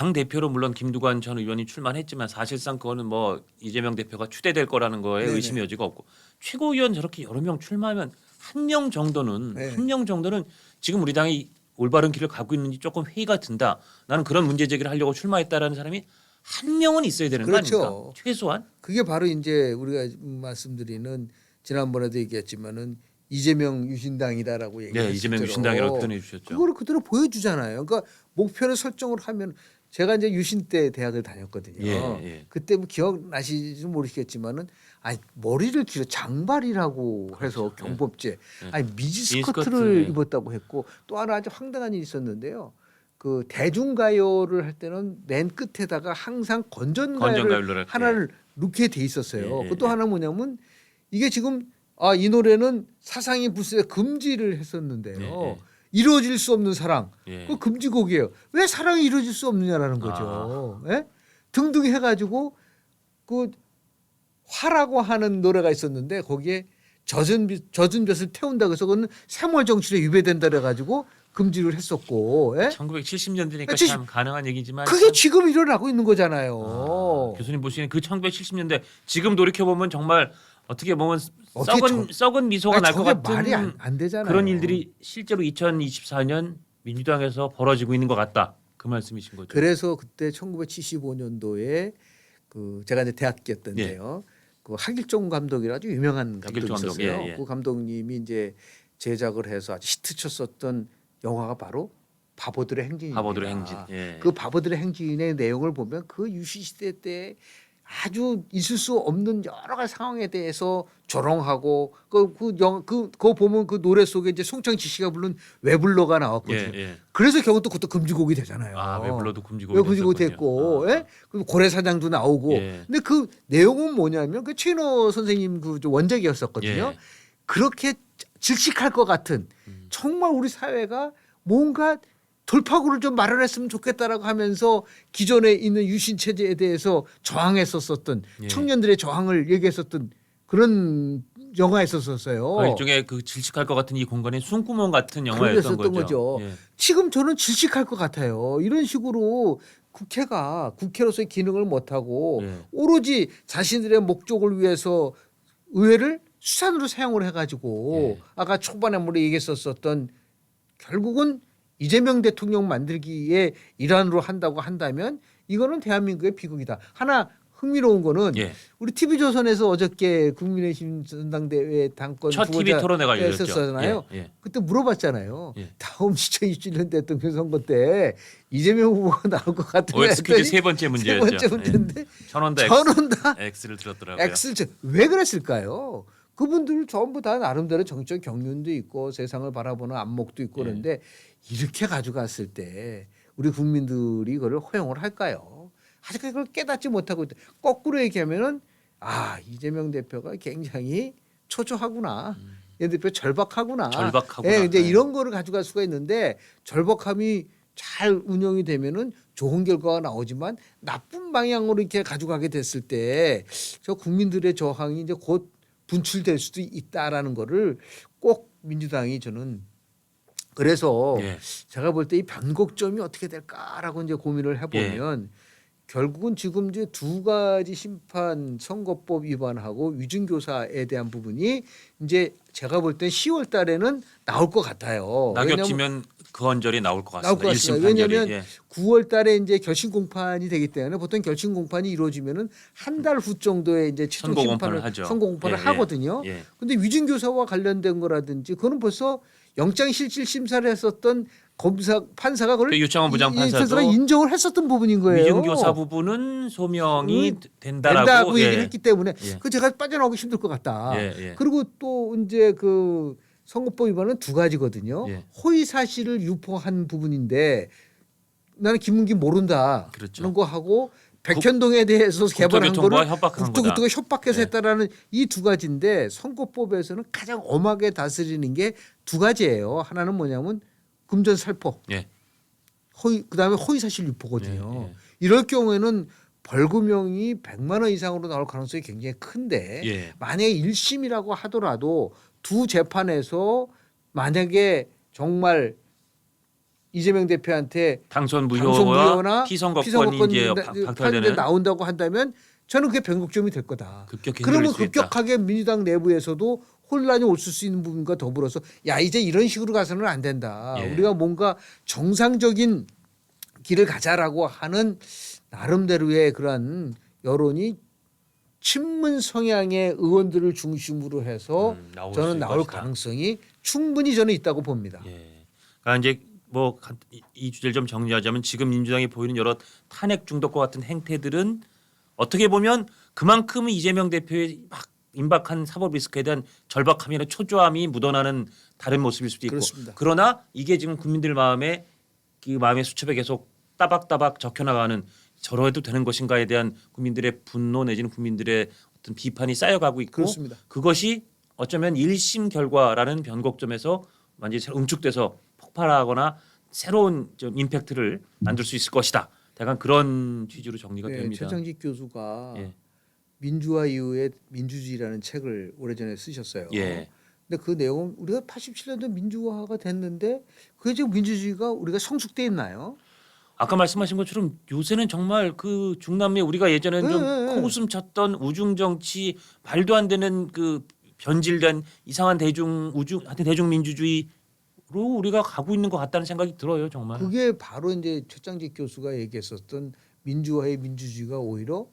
당 대표로 물론 김두관 전 의원이 출마했지만 사실상 그거는 뭐 이재명 대표가 추대될 거라는 거에 네네. 의심의 여지가 없고 최고위원 저렇게 여러 명 출마하면 한 명 정도는 네. 한 명 정도는 지금 우리 당이 올바른 길을 가고 있는지 조금 회의가 든다. 나는 그런 문제 제기를 하려고 출마했다라는 사람이 한 명은 있어야 되는 그렇죠. 거 아닙니까? 최소한. 그게 바로 이제 우리가 말씀드리는 지난번에도 얘기했지만은 이재명 유신당이다라고 얘기했죠. 네, 이재명 유신당이라고 표현해 주셨죠. 그거를 그대로 보여주잖아요. 그러니까 목표를 설정을 하면 제가 이제 유신 때 대학을 다녔거든요. 예, 예. 그때 뭐 기억나시지 모르겠지만은 아니 머리를 길어 장발이라고 해서 그렇죠. 경범죄 예. 아니 미지 미니스커트, 스커트를 예. 입었다고 했고 또 하나 아주 황당한 일이 있었는데요. 그 대중가요를 할 때는 맨 끝에다가 항상 건전가요를 건전가요를 하나를 넣게 돼 있었어요. 예, 예, 그또 예. 하나 뭐냐면 이게 지금 이 노래는 사상이 불새 금지를 했었는데요. 예, 예. 이루어질 수 없는 사랑. 예. 그 금지곡이에요. 왜 사랑이 이루어질 수 없느냐라는 거죠. 예? 등등 해가지고 그 화라고 하는 노래가 있었는데 거기에 젖은 젖을 태운다 그래서 그거는 생활 정신에 위배된다 그래가지고 금지를 했었고. 예? 1970년대니까 칠십- 참 가능한 얘기지만 그게 참- 지금 일어나고 있는 거잖아요. 교수님 보시기엔 그 1970년대 지금 돌이켜 보면 정말 어떻게 보면 어떻게 썩은 미소가 날 것 저게 같은 말이 안 되잖아요. 그런 일들이 실제로 2024년 민주당에서 벌어지고 있는 것 같다. 그 말씀이신 거죠. 그래서 그때 1975년도에 그 제가 이제 대학교였던데요. 그 하길종 감독이라 아주 유명한 감독이 하길종 감독, 있었어요. 예, 예. 그 감독님이 이제 제작을 해서 아주 히트쳤었던 영화가 바로 바보들의 행진입니다. 바보들의 행진. 예. 그 바보들의 행진의 내용을 보면 그 유시 시대 때 아주 있을 수 없는 여러 가지 상황에 대해서 조롱하고 그거 보면 그 노래 속에 이제 송창식 씨가 부른 왜 불러가 나왔거든요. 예, 예. 그래서 결국 또 그것도 금지곡이 되잖아요. 왜 불러도 금지곡이 왜 금지곡이 됐었군요. 됐고, 예? 그리고 고래사장도 나오고. 예. 근데 그 내용은 뭐냐면 그 최인호 선생님 그 원작이었었거든요. 예. 그렇게 질식할 것 같은 정말 우리 사회가 뭔가 돌파구를 좀 마련했으면 좋겠다라고 하면서 기존에 있는 유신 체제에 대해서 저항했었던 예. 청년들의 저항을 얘기했었던 그런 영화였었어요. 그 일종의 그 질식할 것 같은 이 공간이 숨구멍 같은 영화였던 그랬었던 거죠. 거죠. 예. 지금 저는 질식할 것 같아요. 이런 식으로 국회가 국회로서의 기능을 못하고 예. 오로지 자신들의 목적을 위해서 의회를 수단으로 사용을 해가지고 예. 아까 초반에 우리 얘기했었던 결국은 이재명 대통령 만들기의 일환으로 한다고 한다면 이거는 대한민국의 비극이다. 하나 흥미로운 거는 예. 우리 TV조선에서 어저께 국민의힘 전당대회 당권 첫 TV 토론회가 열렸죠. 했었잖아요. 예. 예. 그때 물어봤잖아요. 예. 다음 2027년 대통령 선거 때 이재명 후보가 나올 것 같은 OX 퀴즈 세 번째 세 문제였죠. 번째 문제인데 예. 전원 다 저는 다 X를 들었더라고요. X를 왜 그랬을까요? 그분들 전부 다 나름대로 정치적 경륜도 있고 세상을 바라보는 안목도 있고 예. 그런데 이렇게 가져갔을 때 우리 국민들이 그걸 허용을 할까요? 아직까지 그걸 깨닫지 못하고 있다. 거꾸로 얘기하면은 이재명 대표가 굉장히 초조하구나. 이 대표 절박하구나. 절박하구나. 예, 이제 네. 이런 거를 가져갈 수가 있는데 절박함이 잘 운영이 되면은 좋은 결과가 나오지만 나쁜 방향으로 이렇게 가져가게 됐을 때 저 국민들의 저항이 이제 곧 분출될 수도 있다라는 거를 꼭 민주당이 저는 그래서 예. 제가 볼 때 이 변곡점이 어떻게 될까라고 이제 고민을 해보면 결국은 지금 이제 두 가지 심판 선거법 위반하고 위증교사에 대한 부분이 이제 제가 볼 때 10월 달에는 나올 것 같아요. 낙엽지면 그 언저리 나올 것 나올 것 같습니다. 같습니다. 1심 판결이. 왜냐하면 예. 9월 달에 이제 결심 공판이 되기 때문에 보통 결심 공판이 이루어지면은 한 달 후 정도에 이제 최종 선고 심판을 공판을 하죠. 선고 공판을 예, 예. 하거든요. 예. 근데 위증교사와 관련된 거라든지 그거는 벌써 영장실질 심사를 했었던 판사가 그걸 그 유창원 부장판사도 판사가 인정을 했었던 부분인 거예요. 위증교사 부분은 소명이 된다라고 된다고 예. 얘기를 했기 때문에 예. 그 제가 빠져나오기 힘들 것 같다. 예, 예. 그리고 또 이제 그 선거법 위반은 두 가지거든요. 예. 허위 사실을 유포한 부분인데 나는 김문기 모른다. 그렇죠. 그런 거 하고 백현동에 대해서 개발한 국토교통부가 거를 협박한 국토교통부가 거다. 협박해서 예. 했다라는 이 두 가지인데 선거법에서는 가장 엄하게 다스리는 게 두 가지예요. 하나는 뭐냐면 금전살포, 예. 그다음에 허위사실 유포거든요. 예, 예. 이럴 경우에는 벌금형이 100만 원 이상으로 나올 가능성이 굉장히 큰데 예. 만약에 1심이라고 하더라도 두 재판에서 만약에 정말 이재명 대표한테 당선 당선 무효와 무효나 피선거권이 이제 박탈되는 파는데 나온다고 한다면 저는 그게 변곡점이 될 거다. 급격히 그러면 흔들릴 수 있다. 급격하게 민주당 내부에서도 혼란이 올 수 있는 부분과 더불어서 야 이제 이런 식으로 가서는 안 된다. 예. 우리가 뭔가 정상적인 길을 가자라고 하는 나름대로의 그러한 여론이 친문 성향의 의원들을 중심으로 해서 저는 나올 것이다. 가능성이 충분히 저는 있다고 봅니다. 예. 그러니까 이제 뭐 이 주제를 좀 정리하자면 지금 민주당이 보이는 여러 탄핵 중독과 같은 행태들은 어떻게 보면 그만큼 이재명 대표의 막 임박한 사법 리스크에 대한 절박함이나 초조함이 묻어나는 다른 모습일 수도 있고 그렇습니다. 그러나 이게 지금 국민들 마음에 그 마음의 수첩에 계속 따박따박 적혀나가는 저러해도 되는 것인가에 대한 국민들의 분노 내지는 국민들의 어떤 비판이 쌓여가고 있고 그렇습니다. 그것이 어쩌면 1심 결과라는 변곡점에서 완전히 새로 응축돼서 폭발하거나 새로운 좀 임팩트를 만들 수 있을 것이다. 약간 그런 취지로 정리가 네, 됩니다. 최창직 교수가 예. 민주화 이후에 민주주의라는 책을 오래전에 쓰셨어요. 예. 근데 그 내용은 우리가 87년도 민주화가 됐는데 그게 지금 민주주의가 우리가 성숙돼 있나요? 아까 말씀하신 것처럼 요새는 정말 그 중남미 우리가 예전에는 좀 네. 코웃음 쳤던 우중 정치 말도 안 되는 그 변질된 이상한 하여튼 대중민주주의로 우리가 가고 있는 것 같다는 생각이 들어요 정말. 그게 바로 이제 최창직 교수가 얘기했었던 민주화의 민주주의가 오히려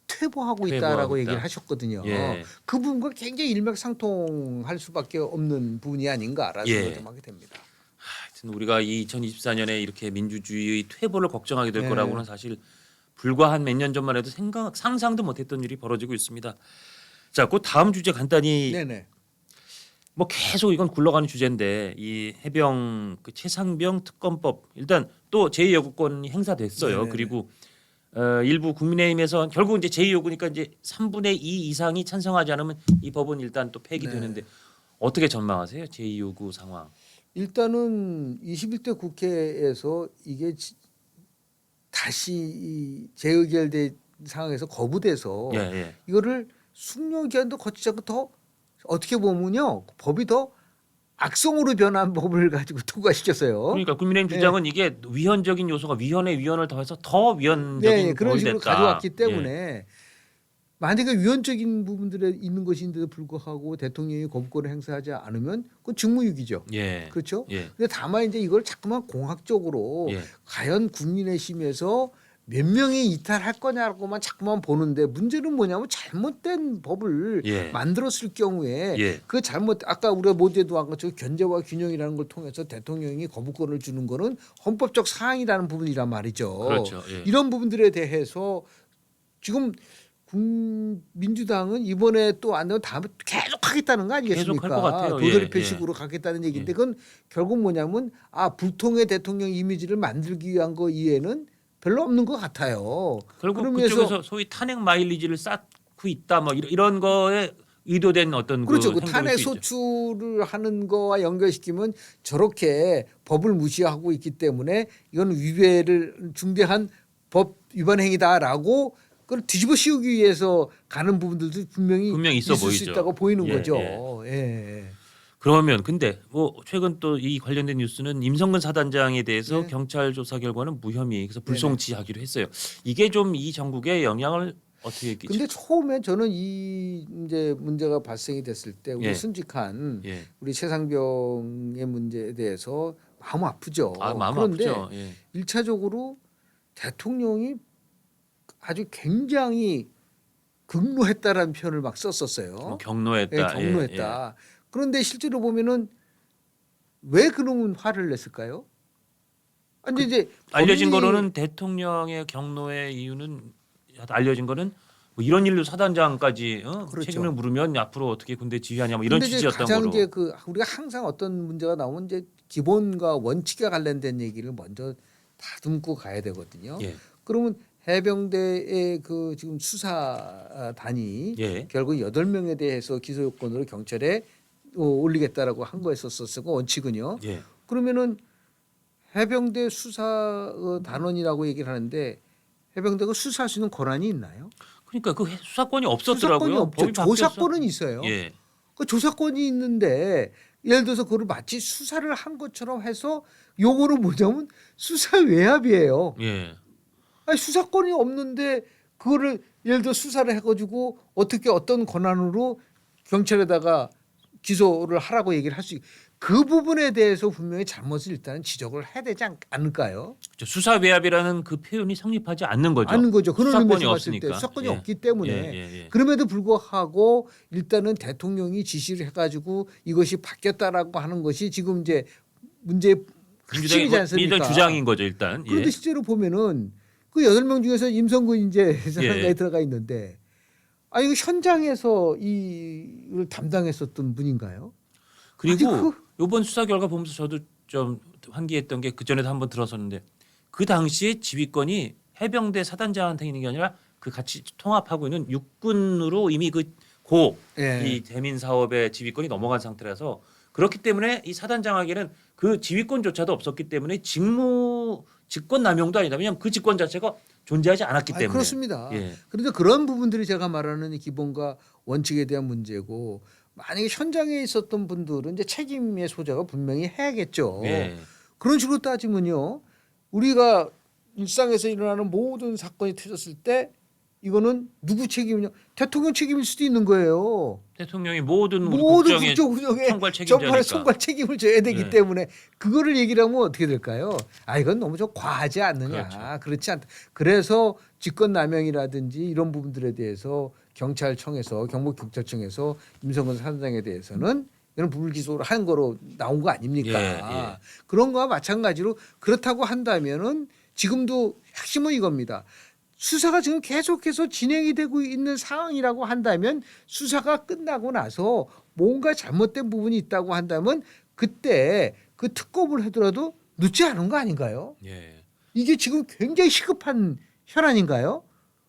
퇴보하고 있다라고 퇴보하고 얘기를 있다. 하셨거든요. 예. 그 부분과 굉장히 일맥상통할 수밖에 없는 부분이 아닌가라는 예. 생각을 좀 하게 됩니다. 하여튼 우리가 이 2024년에 이렇게 민주주의의 퇴보를 걱정하게 될 네. 거라고는 사실 불과 한 몇 년 전만 해도 상상도 못했던 일이 벌어지고 있습니다. 자, 그 다음 주제 간단히 네네. 뭐 계속 이건 굴러가는 주제인데 이 해병 그 최상병 특검법 일단 또 제2요구권이 행사됐어요. 네네네. 그리고 일부 국민의힘에서 결국 이제 제2요구니까 이제 3분의 2 이상이 찬성하지 않으면 이 법은 일단 또 폐기되는데 네. 어떻게 전망하세요? 제2요구 상황. 일단은 21대 국회에서 이게 다시 재의결된 상황에서 거부돼서 예, 예. 이거를 숙려 기한도 거치지 않고 더 어떻게 보면요 법이 더 악성으로 변한 법을 가지고 통과시켰어요. 그러니까 국민의힘 네. 주장은 이게 위헌적인 요소가 위헌에 위헌을 더해서 더 위헌적인 네, 그런 법이 식으로 됐다. 가져왔기 예. 때문에 만약에 위헌적인 부분들에 있는 것인데도 불구하고 대통령이 거부권을 행사하지 않으면 그건 직무유기죠. 예. 그렇죠? 예. 근데 다만 이제 이걸 자꾸만 공학적으로 예. 과연 국민의힘에서 몇 명이 이탈할 거냐고만 자꾸만 보는데 문제는 뭐냐면 잘못된 법을 예. 만들었을 경우에 예. 그 잘못 아까 우리가 모두에도 한 것처럼 견제와 균형이라는 걸 통해서 대통령이 거부권을 주는 거는 헌법적 사항이라는 부분이란 말이죠. 그렇죠. 예. 이런 부분들에 대해서 지금 민주당은 이번에 또 안 되면 다음에 계속 하겠다는 거 아니겠습니까? 계속 할 것 같아요. 도돌이 예, 표식으로 가겠다는 얘기인데 예. 그건 결국 뭐냐면 불통의 대통령 이미지를 만들기 위한 거 이해는 별로 없는 것 같아요. 결국 그러면서 그쪽에서 소위 탄핵 마일리지를 쌓고 있다 뭐 이런 거에 의도된 어떤 그렇죠. 그 그 탄핵 행동일 수 있죠. 소추를 하는 거와 연결시키면 저렇게 법을 무시하고 있기 때문에 이건 위배를 중대한 법 위반 행위다라고 그걸 뒤집어 씌우기 위해서 가는 부분들도 분명히 있어 있을 수 보이죠. 있다고 보이는 예, 거죠. 예. 그러면 근데 뭐 최근 또 이 관련된 뉴스는 임성근 사단장에 대해서 네. 경찰 조사 결과는 무혐의 그래서 불송치하기로 했어요. 이게 좀 이 정국에 영향을 어떻게 끼치죠? 근데 처음에 저는 이 이제 문제가 발생이 됐을 때 우리 예. 순직한 예. 우리 최상병의 문제에 대해서 마음 아프죠. 마음 그런데 아프죠. 예. 1차적으로 대통령이 아주 굉장히 극노했다라는 표현을 막 썼었어요. 뭐 경로했다. 예, 경노했다. 그런데 실제로 보면은 왜 그런 화를 냈을까요? 아니 이제 알려진 범인이- 거로는 대통령의 경로의 이유는 알려진 거는 뭐 이런 일로 사단장까지 그렇죠. 책임을 물으면 앞으로 어떻게 군대 지휘하냐 뭐 이런 근데 이제 취지였던 가장 거로. 이제 그 우리가 항상 어떤 문제가 나오면 이제 기본과 원칙에 관련된 얘기를 먼저 다듬고 가야 되거든요. 예. 그러면 해병대의 그 지금 수사단이 예. 결국 8명에 대해서 기소 요건으로 경찰에 올리겠다라고 한 거였었어요. 원칙은요. 예. 그러면은 해병대 수사 단원이라고 얘기를 하는데 해병대가 수사할 수 있는 권한이 있나요? 그러니까 그 수사권이 없었더라고요. 수사권이 없죠. 법이 바뀌었어. 조사권은 있어요. 예. 그 조사권이 있는데 예를 들어서 그걸 마치 수사를 한 것처럼 해서 요거는 뭐냐면 수사 외압이에요. 예. 아니, 수사권이 없는데 그거를 예를 들어 수사를 해가지고 어떻게 어떤 권한으로 경찰에다가 기소를 하라고 얘기를 할 수 그 부분에 대해서 분명히 잘못을 일단은 지적을 해야 되지 않을까요? 그렇죠. 수사 외압이라는 그 표현이 성립하지 않는 거죠. 않는 거죠. 그런 수사권이 의미에서 봤을 때 없으니까. 수사권이 예. 없기 때문에 예. 그럼에도 불구하고 일단은 대통령이 지시를 해가지고 이것이 바뀌었다라고 하는 것이 지금 이제 문제의 핵심이지 않습니까? 민주당 주장인 거죠 일단. 그런데 예. 실제로 보면은 그 8명 중에서 임성근 이제 상가에 예. 들어가 있는데 이거 현장에서 이를 담당했었던 분인가요? 그리고 아니, 이번 수사 결과 보면서 저도 좀 환기했던 게 그 전에도 한번 들었었는데 그 당시에 지휘권이 해병대 사단장한테 있는 게 아니라 그 같이 통합하고 있는 육군으로 이미 이 예. 대민 사업의 지휘권이 넘어간 상태라서 그렇기 때문에 이 사단장에게는 그 지휘권조차도 없었기 때문에 직권 남용도 아니다. 왜냐하면 그 직권 자체가 존재하지 않았기 때문에. 그렇습니다. 예. 그런데 그런 부분들이 제가 말하는 이 기본과 원칙에 대한 문제고 만약에 현장에 있었던 분들은 이제 책임의 소재가 분명히 해야겠죠. 예. 그런 식으로 따지면요, 우리가 일상에서 일어나는 모든 사건이 터졌을 때 이거는 누구 책임이냐? 대통령 책임일 수도 있는 거예요. 대통령이 모든 우리 모든 국정의 국정운영에 총괄 전반에 책임자니까. 총괄 책임을 져야 되기 네. 때문에 그거를 얘기를 하면 어떻게 될까요? 이건 너무 좀 과하지 않느냐. 그렇죠. 그렇지 않다. 그래서 직권남용이라든지 이런 부분들에 대해서 경찰청에서 경북경찰청에서 임성근 사단장에 대해서는 이런 불기소를 한 거로 나온 거 아닙니까? 예. 그런 거와 마찬가지로 그렇다고 한다면은 지금도 핵심은 이겁니다. 수사가 지금 계속해서 진행이 되고 있는 상황이라고 한다면 수사가 끝나고 나서 뭔가 잘못된 부분이 있다고 한다면 그때 그 특검을 하더라도 늦지 않은 거 아닌가요? 예. 이게 지금 굉장히 시급한 현안인가요?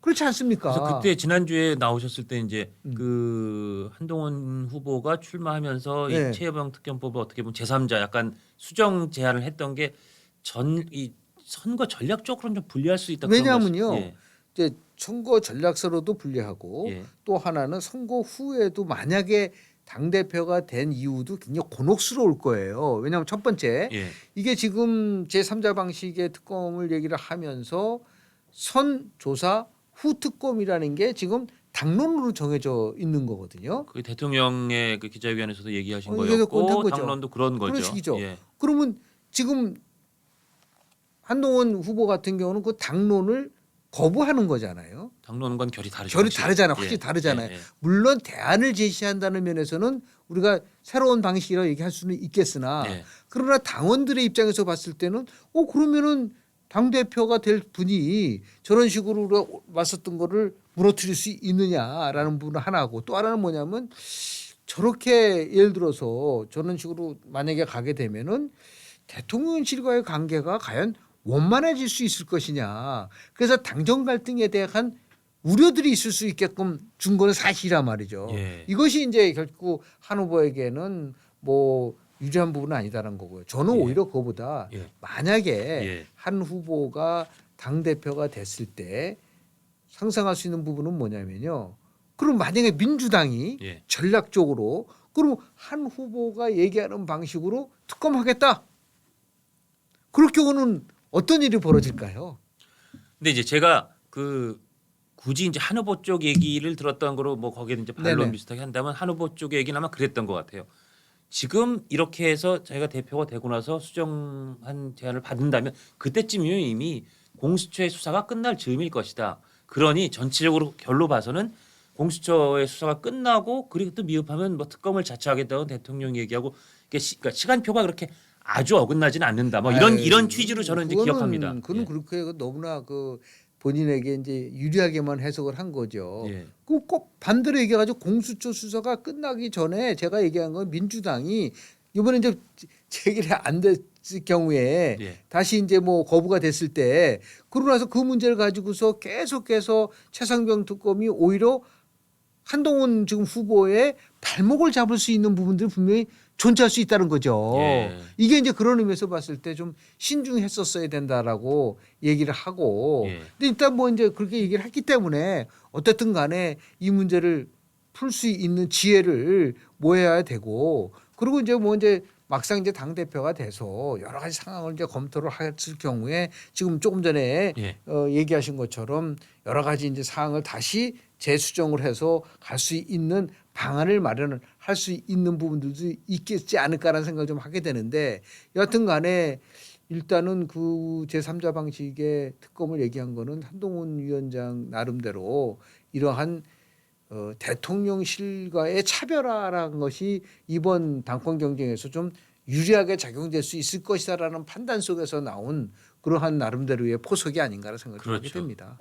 그렇지 않습니까? 그래서 그때 지난주에 나오셨을 때 이제 음. 그 한동훈 후보가 출마하면서 네. 이 최여병 특검법을 어떻게 보면 제3자 약간 수정 제안을 했던 게 이 선거 전략적으로는 좀 불리할 수 있다. 왜냐하면요, 예. 이제 선거 전략서로도 불리하고 예. 또 하나는 선거 후에도 만약에 당 대표가 된 이후도 굉장히 곤혹스러울 거예요. 왜냐하면 첫 번째 예. 이게 지금 제3자 방식의 특검을 얘기를 하면서 선 조사 후 특검이라는 게 지금 당론으로 정해져 있는 거거든요. 그 대통령의 그 기자회견에서도 얘기하신 그래서 그건 한 거였고 거죠. 당론도 그런 거죠. 그런 식이죠. 예. 그러면 지금 한동훈 후보 같은 경우는 그 당론을 거부하는 거잖아요. 당론과 결이 다르죠. 결이 확실히. 다르잖아요. 예. 확실히 다르잖아요. 예. 물론 대안을 제시한다는 면에서는 우리가 새로운 방식이라고 얘기할 수는 있겠으나 예. 그러나 당원들의 입장에서 봤을 때는 그러면은 당 대표가 될 분이 저런 식으로 우리가 왔었던 거를 무너뜨릴 수 있느냐라는 부분 하나고 또 하나는 뭐냐면 저렇게 예를 들어서 저런 식으로 만약에 가게 되면은 대통령실과의 관계가 과연 원만해질 수 있을 것이냐. 그래서 당정 갈등에 대한 우려들이 있을 수 있게끔 준 거는 사실이란 말이죠. 예. 이것이 이제 결국 한 후보에게는 뭐 유리한 부분은 아니다라는 거고요. 저는 예. 오히려 그거보다 예. 만약에 예. 한 후보가 당 대표가 됐을 때 상상할 수 있는 부분은 뭐냐면요. 그럼 만약에 민주당이 예. 전략적으로 그럼 한 후보가 얘기하는 방식으로 특검하겠다. 그럴 경우는 어떤 일이 벌어질까요? 근데 이제 제가 굳이 이제 한 후보 쪽 얘기를 들었던 거로 뭐 거기에 이제 반론 네네. 비슷하게 한다면 한 후보 쪽 얘기는 아마 그랬던 것 같아요. 지금 이렇게 해서 자기가 대표가 되고 나서 수정한 제안을 받는다면 그때쯤이면 이미 공수처의 수사가 끝날 즈음일 것이다. 그러니 전체적으로 결로 봐서는 공수처의 수사가 끝나고 그리고 또 미흡하면 뭐 특검을 자처하겠다고 대통령 얘기하고 그러니까 시간표가 그렇게 아주 어긋나지는 않는다. 뭐 이런 취지로 저는 이제 기억합니다. 그건 예. 그렇게 너무나 그 본인에게 이제 유리하게만 해석을 한 거죠. 예. 꼭 반대로 얘기해가지고 공수처 수사가 끝나기 전에 제가 얘기한 건 민주당이 이번에 이제 제기를 안 됐을 경우에 예. 다시 이제 뭐 거부가 됐을 때 그러고 나서 그 문제를 가지고서 계속해서 최상병 특검이 오히려 한동훈 지금 후보의 발목을 잡을 수 있는 부분들이 분명히 존재할 수 있다는 거죠. 예. 이게 이제 그런 의미에서 봤을 때 좀 신중했었어야 된다라고 얘기를 하고. 예. 근데 일단 뭐 이제 그렇게 얘기를 했기 때문에 어쨌든 간에 이 문제를 풀 수 있는 지혜를 모여야 되고 그리고 이제 뭐 이제 막상 이제 당 대표가 돼서 여러 가지 상황을 이제 검토를 했을 경우에 지금 조금 전에 예. 얘기하신 것처럼 여러 가지 이제 사항을 다시 재수정을 해서 갈 수 있는 방안을 마련을 할 수 있는 부분들도 있겠지 않을까라는 생각을 좀 하게 되는데 여하튼간에 일단은 그 제3자 방식의 특검을 얘기한 거는 한동훈 위원장 나름대로 이러한 대통령실과의 차별화라는 것이 이번 당권 경쟁에서 좀 유리하게 작용될 수 있을 것이다라는 판단 속에서 나온 그러한 나름대로의 포석이 아닌가라는 생각을 좀 하게 그렇죠. 됩니다.